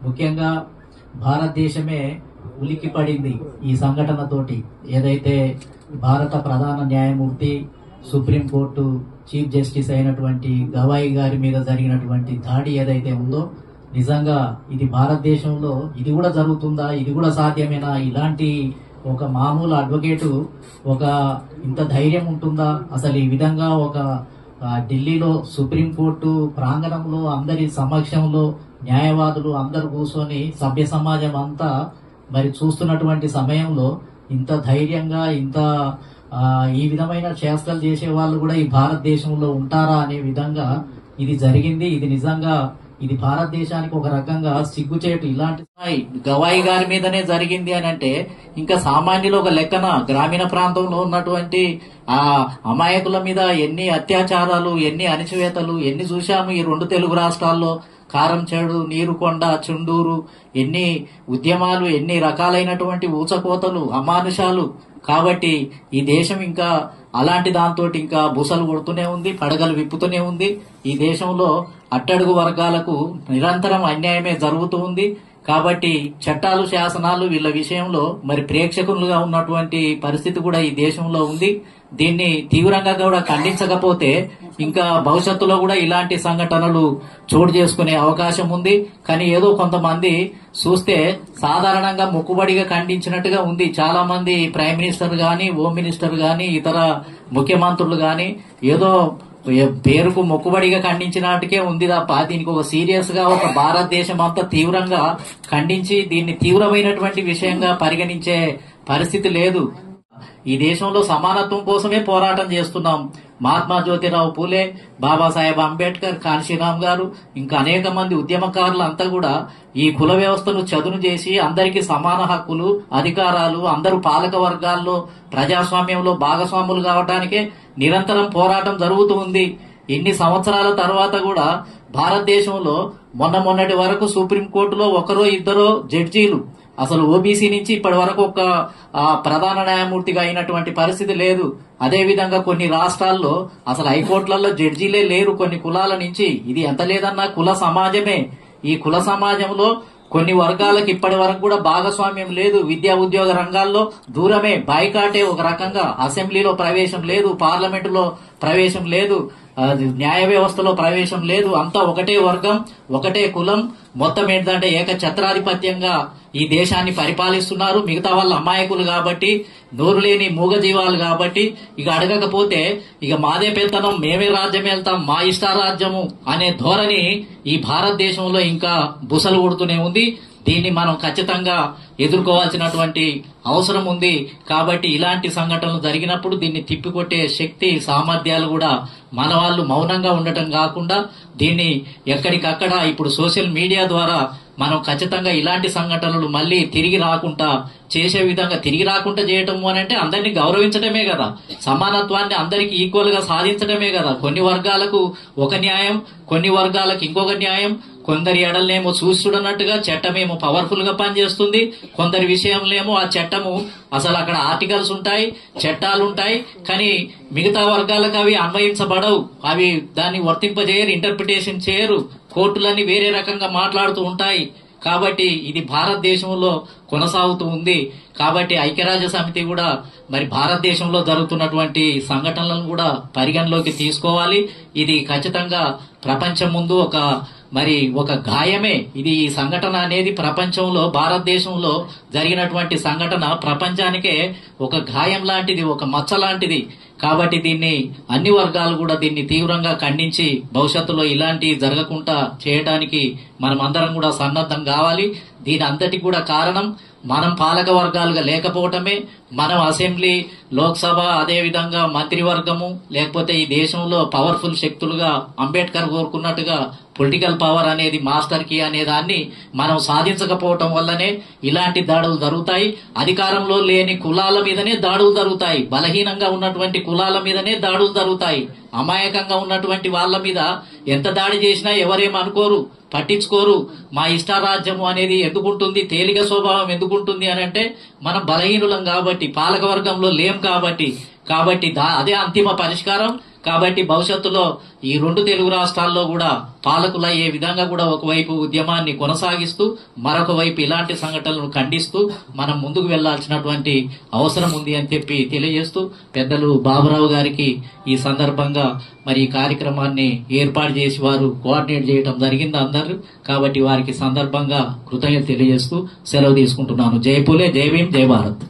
ముఖ్యంగా భారతదేశమే ఉలిక్కి పడింది ఈ సంఘటనతోటి. ఏదైతే భారత ప్రధాన న్యాయమూర్తి, సుప్రీంకోర్టు చీఫ్ జస్టిస్ అయినటువంటి గవాయి గారి మీద జరిగినటువంటి దాడి ఏదైతే ఉందో, నిజంగా ఇది భారతదేశంలో ఇది కూడా జరుగుతుందా, ఇది కూడా సాధ్యమేనా, ఇలాంటి ఒక మామూలు అడ్వకేటు ఒక ఇంత ధైర్యం ఉంటుందా, అసలు ఈ విధంగా ఒక ఢిల్లీలో సుప్రీంకోర్టు ప్రాంగణంలో అందరి సమక్షంలో న్యాయవాదులు అందరు కూర్చొని సభ్య సమాజం అంతా మరి చూస్తున్నటువంటి సమయంలో ఇంత ధైర్యంగా ఇంత ఈ విధమైన చేష్టలు చేసే వాళ్ళు కూడా ఈ భారతదేశంలో ఉంటారా అనే విధంగా ఇది జరిగింది. ఇది నిజంగా ఇది భారతదేశానికి ఒక రకంగా సిగ్గుచేటు. ఇలాంటి గవాయి గారి మీదనే జరిగింది అని అంటే ఇంకా సామాన్యులు ఒక లెక్కన గ్రామీణ ప్రాంతంలో ఉన్నటువంటి ఆ అమాయకుల మీద ఎన్ని అత్యాచారాలు, ఎన్ని అణచివేతలు, ఎన్ని చూశాము ఈ రెండు తెలుగు రాష్ట్రాల్లో. కారంచేడు, నీరుకొండ, చుండూరు, ఎన్ని ఉద్యమాలు, ఎన్ని రకాలైనటువంటి ఊచకోతలు, అమానుషాలు. కాబట్టి ఈ దేశం ఇంకా అలాంటి దాంతో ఇంకా బుసలు కొడుతూనే ఉంది, పడగలు విప్పుతూనే ఉంది. ఈ దేశంలో అట్టడుగు వర్గాలకు నిరంతరం అన్యాయమే జరుగుతూ ఉంది. కాబట్టి చట్టాలు, శాసనాలు వీళ్ళ విషయంలో మరి ప్రేక్షకులుగా ఉన్నటువంటి పరిస్థితి కూడా ఈ దేశంలో ఉంది. దీన్ని తీవ్రంగా కూడా ఖండించకపోతే ఇంకా భవిష్యత్తులో కూడా ఇలాంటి సంఘటనలు చోటు చేసుకునే అవకాశం ఉంది. కానీ ఏదో కొంతమంది చూస్తే సాధారణంగా మొక్కుబడిగా ఖండించినట్టుగా ఉంది. చాలా మంది ప్రైమ్ మినిస్టర్ గాని, హోమ్ మినిస్టర్ గాని, ఇతర ముఖ్యమంత్రులు గాని ఏదో పేరుకు మొక్కుబడిగా ఖండించినట్టుకే ఉంది తప్ప దీనికి ఒక సీరియస్ గా ఒక భారతదేశం అంతా తీవ్రంగా ఖండించి దీన్ని తీవ్రమైనటువంటి విషయంగా పరిగణించే పరిస్థితి లేదు. ఈ దేశంలో సమానత్వం కోసమే పోరాటం చేస్తున్నాం. మహాత్మా జ్యోతిరావు పూలే, బాబాసాహెబ్ అంబేద్కర్, కాన్షీరామ్ గారు, ఇంకా అనేక మంది ఉద్యమకారులు అంతా కూడా ఈ కుల వ్యవస్థను చదును చేసి అందరికీ సమాన హక్కులు, అధికారాలు, అందరూ పాలక వర్గాల్లో ప్రజాస్వామ్యంలో భాగస్వాములు కావడానికే నిరంతరం పోరాటం జరుగుతూ ఉంది. ఇన్ని సంవత్సరాల తర్వాత కూడా భారతదేశంలో మొన్నటి వరకు సుప్రీంకోర్టులో ఒకరో ఇద్దరో జడ్జీలు, అసలు ఓబీసీ నుంచి ఇప్పటి వరకు ఒక ప్రధాన న్యాయమూర్తిగా అయినటువంటి పరిస్థితి లేదు. అదేవిధంగా కొన్ని రాష్ట్రాల్లో అసలు హైకోర్టులలో జడ్జీలే లేరు కొన్ని కులాల నుంచి. ఇది ఎంత లేదన్నా కుల సమాజమే. ఈ కుల సమాజంలో కొన్ని వర్గాలకు ఇప్పటి వరకు కూడా భాగస్వామ్యం లేదు. విద్యా ఉద్యోగ రంగాల్లో దూరమే, బాయ్కాటే ఒక రకంగా. అసెంబ్లీలో ప్రవేశం లేదు, పార్లమెంటులో ప్రవేశం లేదు, న్యాయ వ్యవస్థలో ప్రవేశం లేదు. అంతా ఒకటే వర్గం, ఒకటే కులం. మొత్తం ఏంటంటే ఏకఛత్రాధిపత్యంగా ఈ దేశాన్ని పరిపాలిస్తున్నారు. మిగతా వాళ్ళ అమాయకులు కాబట్టి, నోరు లేని మూగజీవాలు కాబట్టి ఇక అడగకపోతే ఇక మాదే పెత్తనం, మేమే రాజ్యం వెళ్తాం, మా ఇష్టారాజ్యము అనే ధోరణి ఈ భారతదేశంలో ఇంకా బుసలు కొడుతూనే ఉంది. దీన్ని మనం ఖచ్చితంగా ఎదుర్కోవాల్సినటువంటి అవసరం ఉంది. కాబట్టి ఇలాంటి సంఘటనలు జరిగినప్పుడు దీన్ని తిప్పికొట్టే శక్తి, సామర్థ్యాలు కూడా మన వాళ్ళు మౌనంగా ఉండటం కాకుండా దీన్ని ఎక్కడికక్కడ ఇప్పుడు సోషల్ మీడియా ద్వారా మనం ఖచ్చితంగా ఇలాంటి సంఘటనలు మళ్ళీ తిరిగి రాకుండా చేసే విధంగా, తిరిగి రాకుండా చేయటము అని అంటే అందరినీ గౌరవించడమే కదా, సమానత్వాన్ని అందరికీ ఈక్వల్ గా సాధించడమే కదా. కొన్ని వర్గాలకు ఒక న్యాయం, కొన్ని వర్గాలకు ఇంకొక న్యాయం. కొందరి ఎడలనేమో చూసి చూడనట్టుగా చట్టమేమో పవర్ఫుల్ గా పనిచేస్తుంది, కొందరి విషయంలోనేమో ఆ చట్టము అసలు అక్కడ ఆర్టికల్స్ ఉంటాయి, చట్టాలు ఉంటాయి, కానీ మిగతా వర్గాలకు అవి అన్వయించబడవు, అవి దాన్ని వర్తింపజేయరు, ఇంటర్ప్రిటేషన్ చేయరు, కోర్టులన్నీ వేరే రకంగా మాట్లాడుతూ ఉంటాయి. కాబట్టి ఇది భారతదేశంలో కొనసాగుతూ ఉంది. కాబట్టి ఐక్యరాజ్య సమితి కూడా మరి భారతదేశంలో జరుగుతున్నటువంటి సంఘటనలను కూడా పరిగణలోకి తీసుకోవాలి. ఇది ఖచ్చితంగా ప్రపంచం ముందు ఒక గాయమే. ఇది ఈ సంఘటన అనేది ప్రపంచంలో, భారతదేశంలో జరిగినటువంటి సంఘటన ప్రపంచానికే ఒక గాయం లాంటిది, ఒక మచ్చ లాంటిది. కాబట్టి దీన్ని అన్ని వర్గాలు కూడా దీన్ని తీవ్రంగా ఖండించి భవిష్యత్తులో ఇలాంటి జరగకుండా చేయడానికి మనం అందరం కూడా సన్నద్ధం కావాలి. దీని అంతటికి కూడా కారణం మనం పాలక వర్గాలుగా లేకపోవటమే. మనం అసెంబ్లీ, లోక్సభ, అదేవిధంగా మంత్రివర్గము, లేకపోతే ఈ దేశంలో పవర్ఫుల్ శక్తులుగా అంబేద్కర్ కోరుకున్నట్టుగా పొలిటికల్ పవర్ అనేది మాస్టర్ కీ అనే దాన్ని మనం సాధించకపోవటం వల్లనే ఇలాంటి దాడులు జరుగుతాయి. అధికారంలో లేని కులాల మీదనే దాడులు జరుగుతాయి, బలహీనంగా ఉన్నటువంటి కులాల మీదనే దాడులు జరుగుతాయి. అమాయకంగా ఉన్నటువంటి వాళ్ళ మీద ఎంత దాడి చేసినా ఎవరేమనుకోరు, పట్టించుకోరు. మా ఇష్టారాజ్యము అనేది ఎందుకుంటుంది, తేలిక స్వభావం ఎందుకుంటుంది అని అంటే మనం బలహీనులం కాబట్టి, పాలక వర్గంలో లేం కాబట్టి అదే అంతిమ పరిష్కారం. కాబట్టి భవిష్యత్తులో ఈ 2 తెలుగు రాష్ట్రాల్లో కూడా పాలకులయ్యే విధంగా కూడా ఒకవైపు ఉద్యమాన్ని కొనసాగిస్తూ మరొక వైపు ఇలాంటి సంఘటనలను ఖండిస్తూ మనం ముందుకు వెళ్లాల్సినటువంటి అవసరం ఉంది అని చెప్పి తెలియజేస్తూ పెద్దలు బాబురావు గారికి ఈ సందర్భంగా మరి ఈ కార్యక్రమాన్ని ఏర్పాటు చేసి వారు కోఆర్డినేట్ చేయడం జరిగింది అందరూ. కాబట్టి వారికి సందర్భంగా కృతజ్ఞత తెలియజేస్తూ సెలవు తీసుకుంటున్నాను. జై పూలే, జై భీమ్, జై భారత్.